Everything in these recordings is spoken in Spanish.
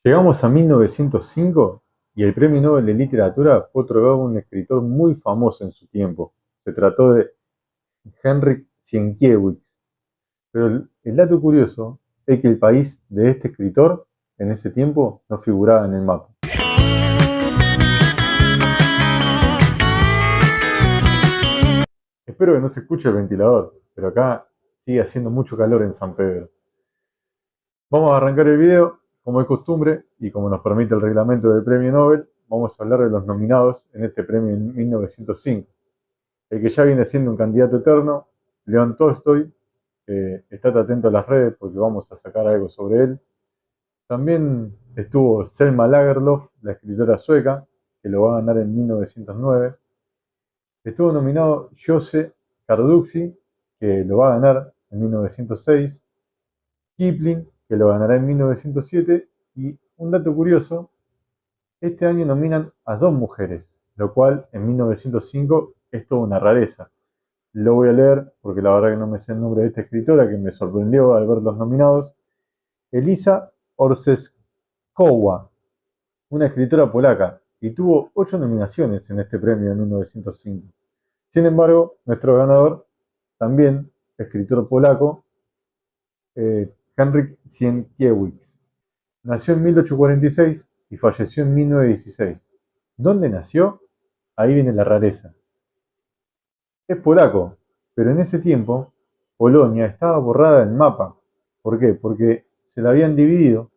Llegamos a 1905 y el Premio Nobel de Literatura fue otorgado a un escritor muy famoso en su tiempo. Se trató de Henryk Sienkiewicz. Pero el dato curioso es que el país de este escritor en ese tiempo no figuraba en el mapa. Espero que no se escuche el ventilador, pero acá sigue haciendo mucho calor en San Pedro. Vamos a arrancar el video, como es costumbre y como nos permite el reglamento del Premio Nobel, vamos a hablar de los nominados en este premio en 1905. El que ya viene siendo un candidato eterno, León Tolstoy, estate atento a las redes porque vamos a sacar algo sobre él. También estuvo Selma Lagerlöf, la escritora sueca, que lo va a ganar en 1909. Estuvo nominado Joseph Carducci, que lo va a ganar en 1906. Kipling, que lo ganará en 1907. Y un dato curioso, este año nominan a dos mujeres, lo cual en 1905 es toda una rareza. Lo voy a leer porque la verdad que no me sé el nombre de esta escritora que me sorprendió al ver los nominados. Elisa Orzeszkowa, una escritora polaca, y tuvo 8 nominaciones en este premio en 1905. Sin embargo, nuestro ganador, también escritor polaco, Henryk Sienkiewicz, nació en 1846 y falleció en 1916. ¿Dónde nació? Ahí viene la rareza. Es polaco, pero en ese tiempo Polonia estaba borrada del mapa. ¿Por qué? Porque se la habían dividido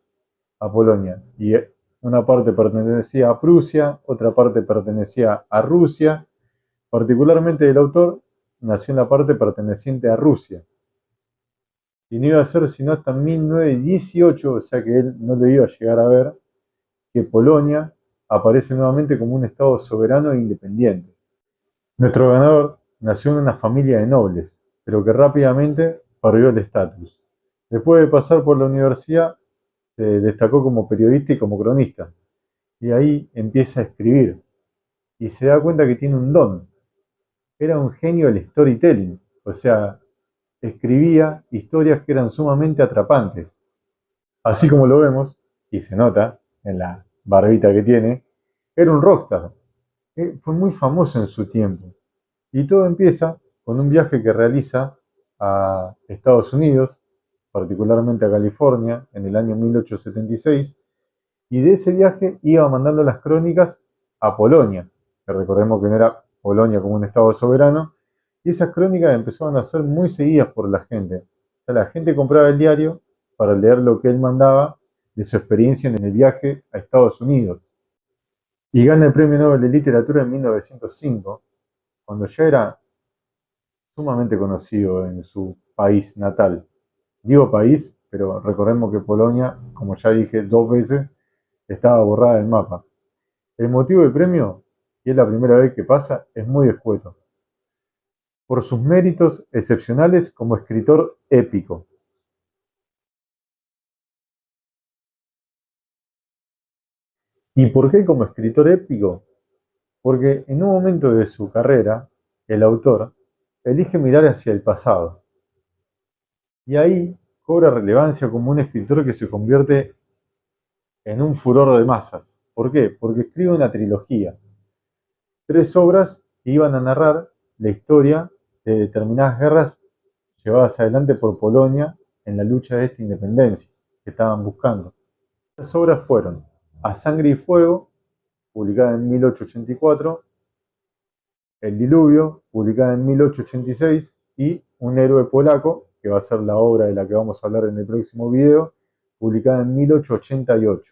a Polonia y una parte pertenecía a Prusia, otra parte pertenecía a Rusia. Particularmente el autor nació en la parte perteneciente a Rusia y no iba a ser sino hasta 1918, o sea que él no lo iba a llegar a ver, que Polonia aparece nuevamente como un estado soberano e independiente. Nuestro ganador nació en una familia de nobles, pero que rápidamente perdió el estatus. Después de pasar por la universidad, se destacó como periodista y como cronista, y ahí empieza a escribir, y se da cuenta que tiene un don. Era un genio del storytelling, o sea, escribía historias que eran sumamente atrapantes. Así como lo vemos, y se nota en la barbita que tiene, era un rockstar. Fue muy famoso en su tiempo. Y todo empieza con un viaje que realiza a Estados Unidos, particularmente a California, en el año 1876, y de ese viaje iba mandando las crónicas a Polonia, que recordemos que no era Polonia como un estado soberano, y esas crónicas empezaron a ser muy seguidas por la gente. O sea, la gente compraba el diario para leer lo que él mandaba de su experiencia en el viaje a Estados Unidos. Y gana el Premio Nobel de Literatura en 1905, cuando ya era sumamente conocido en su país natal. Digo país, pero recordemos que Polonia, como ya dije 2 veces, estaba borrada del mapa. El motivo del premio, y es la primera vez que pasa, es muy escueto. Por sus méritos excepcionales como escritor épico. ¿Y por qué como escritor épico? Porque en un momento de su carrera, el autor elige mirar hacia el pasado. Y ahí cobra relevancia como un escritor que se convierte en un furor de masas. ¿Por qué? Porque escribe una trilogía. 3 obras que iban a narrar la historia de determinadas guerras llevadas adelante por Polonia en la lucha de esta independencia que estaban buscando. Las obras fueron A Sangre y Fuego, publicada en 1884, El Diluvio, publicada en 1886, y Un héroe polaco, que va a ser la obra de la que vamos a hablar en el próximo video, publicada en 1888.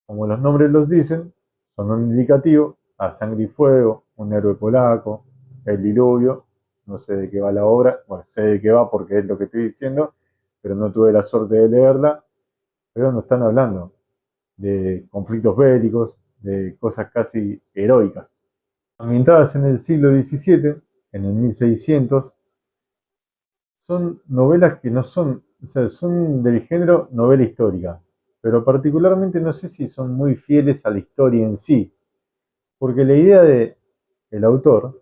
Como los nombres los dicen, son un indicativo: A Sangre y Fuego, Un héroe polaco, El Diluvio. No sé de qué va la obra, bueno, sé de qué va porque es lo que estoy diciendo, pero no tuve la suerte de leerla. Pero no están hablando de conflictos bélicos, de cosas casi heroicas. Ambientadas en el siglo XVII, en el 1600, son novelas que no son, o sea, son del género novela histórica, pero particularmente no sé si son muy fieles a la historia en sí, porque la idea del autor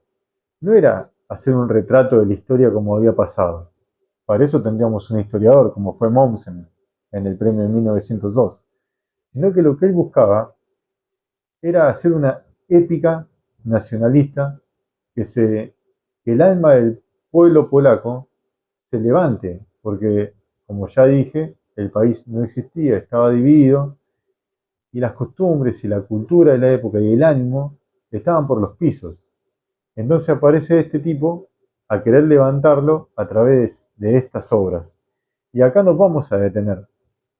no era hacer un retrato de la historia como había pasado. Para eso tendríamos un historiador, como fue Mommsen en el premio de 1902. sino que lo que él buscaba era hacer una épica nacionalista que, que el alma del pueblo polaco se levante, porque, como ya dije, el país no existía, estaba dividido, y las costumbres y la cultura de la época y el ánimo estaban por los pisos. Entonces aparece este tipo a querer levantarlo a través de estas obras. Y acá nos vamos a detener,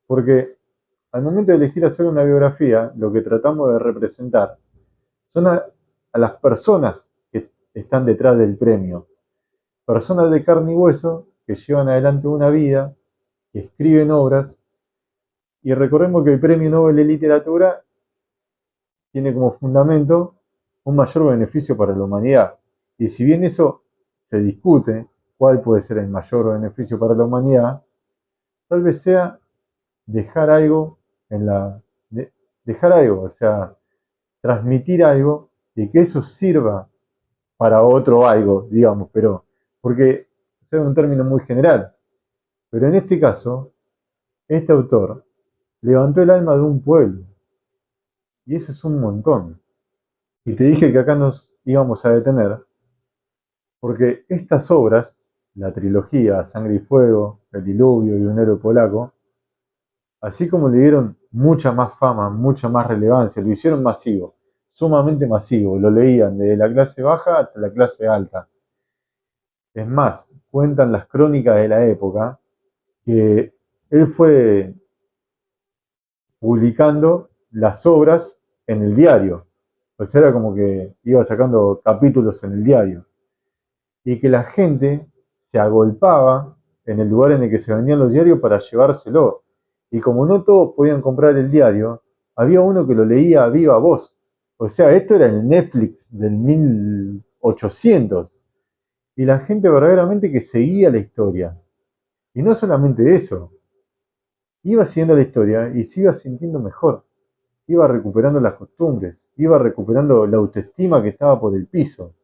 porque al momento de elegir hacer una biografía, lo que tratamos de representar son a las personas que están detrás del premio. Personas de carne y hueso que llevan adelante una vida, que escriben obras, y recordemos que el Premio Nobel de Literatura tiene como fundamento un mayor beneficio para la humanidad. Y si bien eso se discute, cuál puede ser el mayor beneficio para la humanidad, tal vez sea dejar algo en la. Dejar algo, o sea, transmitir algo y que eso sirva para otro algo, digamos, pero porque es un término muy general. Pero en este caso, este autor levantó el alma de un pueblo y eso es un montón. Y te dije que acá nos íbamos a detener porque estas obras, la trilogía Sangre y Fuego, El Diluvio y Un héroe polaco, así como le dieron mucha más fama, mucha más relevancia, lo hicieron masivo, sumamente masivo, lo leían desde la clase baja hasta la clase alta. Es más, cuentan las crónicas de la época que él fue publicando las obras en el diario. Pues era como que iba sacando capítulos en el diario. Y que la gente se agolpaba en el lugar en el que se vendían los diarios para llevárselo. Y como no todos podían comprar el diario, había uno que lo leía a viva voz. O sea, esto era el Netflix del 1800. Y la gente verdaderamente que seguía la historia. Y no solamente eso, iba siguiendo la historia y se iba sintiendo mejor. Iba recuperando las costumbres, iba recuperando la autoestima que estaba por el piso.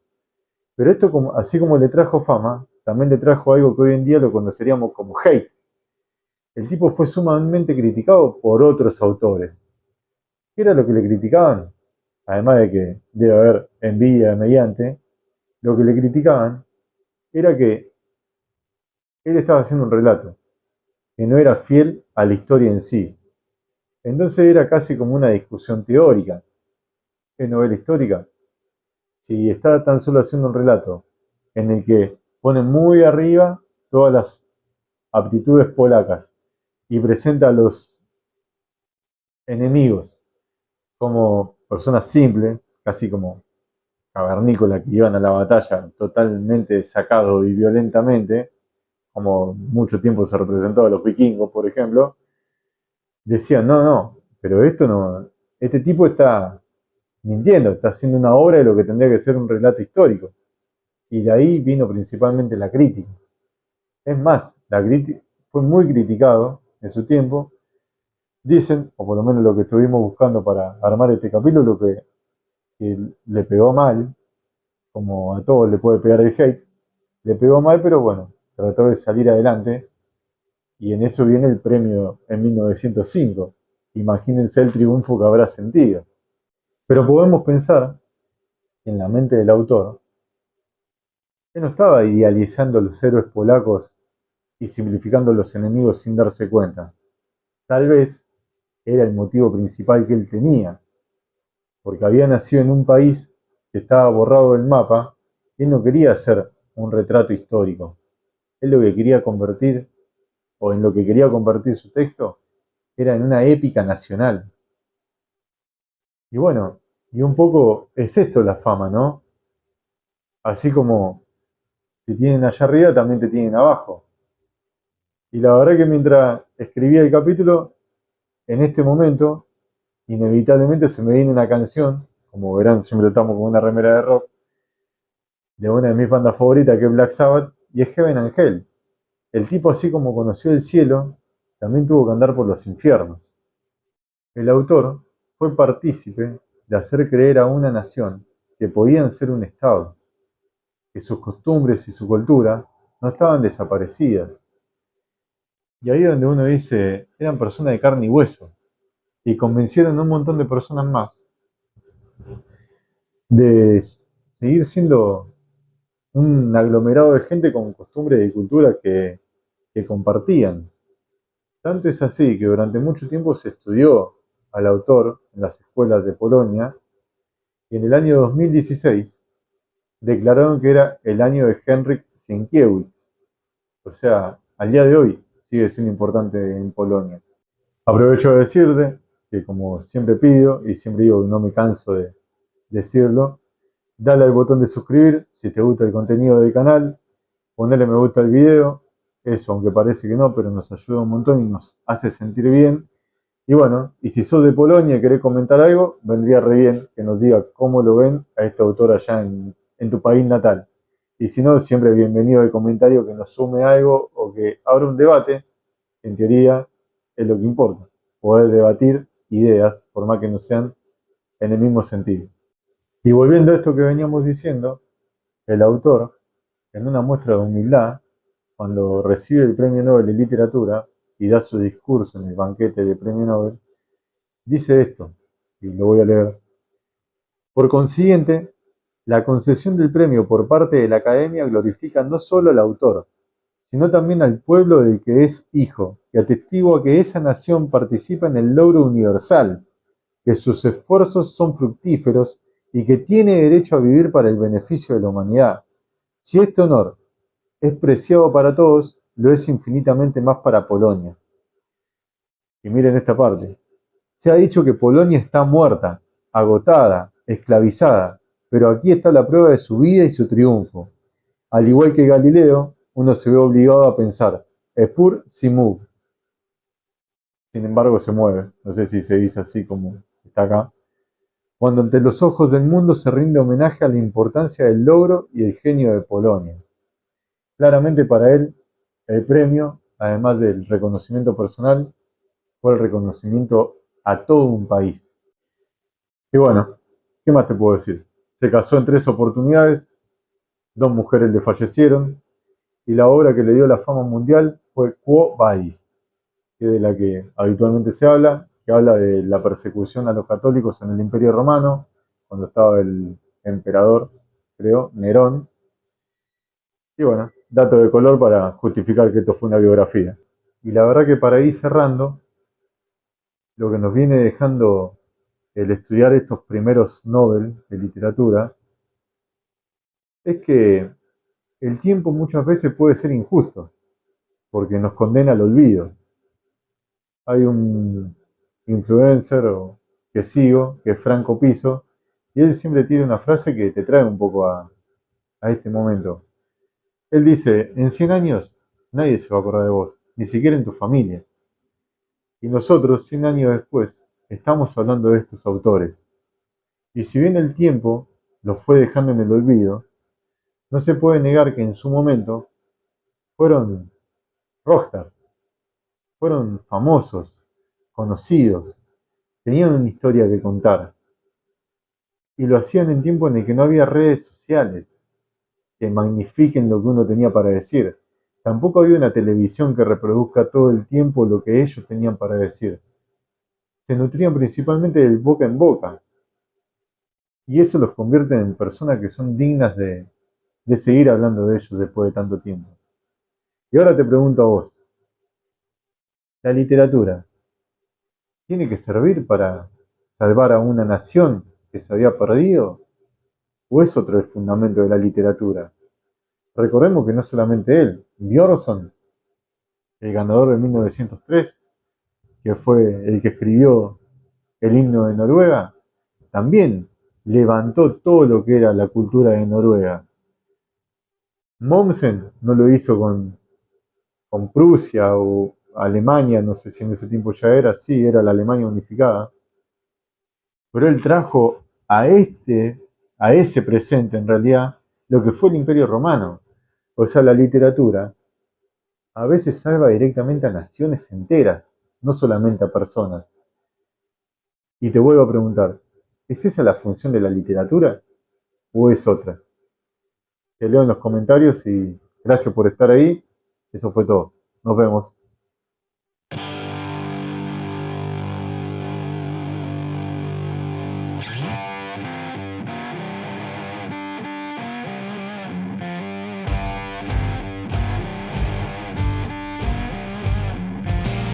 Pero esto, así como le trajo fama, también le trajo algo que hoy en día lo conoceríamos como hate. El tipo fue sumamente criticado por otros autores. ¿Qué era lo que le criticaban? Además de que debe haber envidia mediante, lo que le criticaban era que él estaba haciendo un relato, que no era fiel a la historia en sí. Entonces era casi como una discusión teórica. ¿Es novela histórica? Si está tan solo haciendo un relato en el que pone muy arriba todas las aptitudes polacas y presenta a los enemigos como personas simples, casi como cavernícolas que iban a la batalla totalmente sacados y violentamente, como mucho tiempo se representó a los vikingos, por ejemplo, decían, no, no, pero esto no, este tipo está mintiendo, está haciendo una obra de lo que tendría que ser un relato histórico. Y de ahí vino principalmente la crítica. Es más, la crítica fue muy criticado en su tiempo. Dicen, o por lo menos lo que estuvimos buscando para armar este capítulo, que le pegó mal, como a todos le puede pegar el hate, le pegó mal, pero bueno, trató de salir adelante y en eso viene el premio en 1905. Imagínense el triunfo que habrá sentido. Pero podemos pensar en la mente del autor, él no estaba idealizando a los héroes polacos y simplificando a los enemigos sin darse cuenta. Tal vez era el motivo principal que él tenía, porque había nacido en un país que estaba borrado del mapa, y él no quería hacer un retrato histórico. Él lo que quería convertir, o en lo que quería convertir su texto, era en una épica nacional. Y bueno, y un poco es esto la fama, ¿no? Así como te tienen allá arriba, también te tienen abajo. Y la verdad que mientras escribía el capítulo, en este momento, inevitablemente se me viene una canción, como verán, siempre estamos con una remera de rock, de una de mis bandas favoritas que es Black Sabbath, y es Heaven and Hell. El tipo, así como conoció el cielo, también tuvo que andar por los infiernos. El autor fue partícipe de hacer creer a una nación que podían ser un Estado, que sus costumbres y su cultura no estaban desaparecidas. Y ahí es donde uno dice, eran personas de carne y hueso. y convencieron a un montón de personas más de seguir siendo un aglomerado de gente con costumbres y culturas que compartían. Tanto es así que durante mucho tiempo se estudió al autor en las escuelas de Polonia y en el año 2016 declararon que era el año de Henryk Sienkiewicz. O sea, al día de hoy sigue siendo importante en Polonia. Aprovecho de decirte que, como siempre pido y siempre digo que no me canso de decirlo, dale al botón de suscribir si te gusta el contenido del canal, ponele me gusta al video, eso aunque parece que no, pero nos ayuda un montón y nos hace sentir bien. Y bueno, y si sos de Polonia y querés comentar algo, vendría re bien que nos diga cómo lo ven a este autor allá en tu país natal. Y si no, siempre bienvenido el comentario que nos sume algo o que abra un debate, que en teoría es lo que importa. Poder debatir ideas, por más que no sean en el mismo sentido. Y volviendo a esto que veníamos diciendo, el autor, en una muestra de humildad, cuando recibe el Premio Nobel de Literatura y da su discurso en el banquete del Premio Nobel, dice esto, y lo voy a leer. Por consiguiente, la concesión del premio por parte de la Academia glorifica no solo al autor, sino también al pueblo del que es hijo, y atestigua que esa nación participa en el logro universal, que sus esfuerzos son fructíferos y que tiene derecho a vivir para el beneficio de la humanidad. Si este honor es preciado para todos, lo es infinitamente más para Polonia. Y miren esta parte. Se ha dicho que Polonia está muerta, agotada, esclavizada, pero aquí está la prueba de su vida y su triunfo. Al igual que Galileo, uno se ve obligado a pensar, Epur si move. Sin embargo, se mueve. No sé si se dice así como está acá. Cuando ante los ojos del mundo se rinde homenaje a la importancia del logro y el genio de Polonia. Claramente para él, el premio, además del reconocimiento personal, fue el reconocimiento a todo un país. Y bueno, ¿qué más te puedo decir? Se casó en 3 oportunidades, 2 mujeres le fallecieron, y la obra que le dio la fama mundial fue Quo Vadis, que es de la que habitualmente se habla, que habla de la persecución a los católicos en el Imperio Romano, cuando estaba el emperador, creo, Nerón. Y bueno, dato de color para justificar que esto fue una biografía. Y la verdad que para ir cerrando, lo que nos viene dejando el estudiar estos primeros Nobel de literatura es que el tiempo muchas veces puede ser injusto, porque nos condena al olvido. Hay un influencer que sigo, que es Franco Piso, y él siempre tiene una frase que te trae un poco a este momento. Él dice, en 100 años nadie se va a acordar de vos, ni siquiera en tu familia. Y nosotros, 100 años después, estamos hablando de estos autores. Y si bien el tiempo los fue dejando en el olvido, no se puede negar que en su momento fueron rockstars, fueron famosos, conocidos, tenían una historia que contar. Y lo hacían en tiempo en el que no había redes sociales que magnifiquen lo que uno tenía para decir. Tampoco había una televisión que reproduzca todo el tiempo lo que ellos tenían para decir. Se nutrían principalmente del boca en boca. Y eso los convierte en personas que son dignas de seguir hablando de ellos después de tanto tiempo. Y ahora te pregunto a vos, ¿la literatura tiene que servir para salvar a una nación que se había perdido? ¿O es otro el fundamento de la literatura? Recordemos que no solamente él, Björnson, el ganador de 1903, que fue el que escribió el himno de Noruega, también levantó todo lo que era la cultura de Noruega. Mommsen no lo hizo con Prusia o Alemania, no sé si en ese tiempo ya era, sí, era la Alemania unificada, pero él trajo a ese presente en realidad, lo que fue el Imperio Romano. O sea, la literatura a veces salva directamente a naciones enteras, no solamente a personas. Y te vuelvo a preguntar, ¿es esa la función de la literatura o es otra? Te leo en los comentarios y gracias por estar ahí. Eso fue todo. Nos vemos.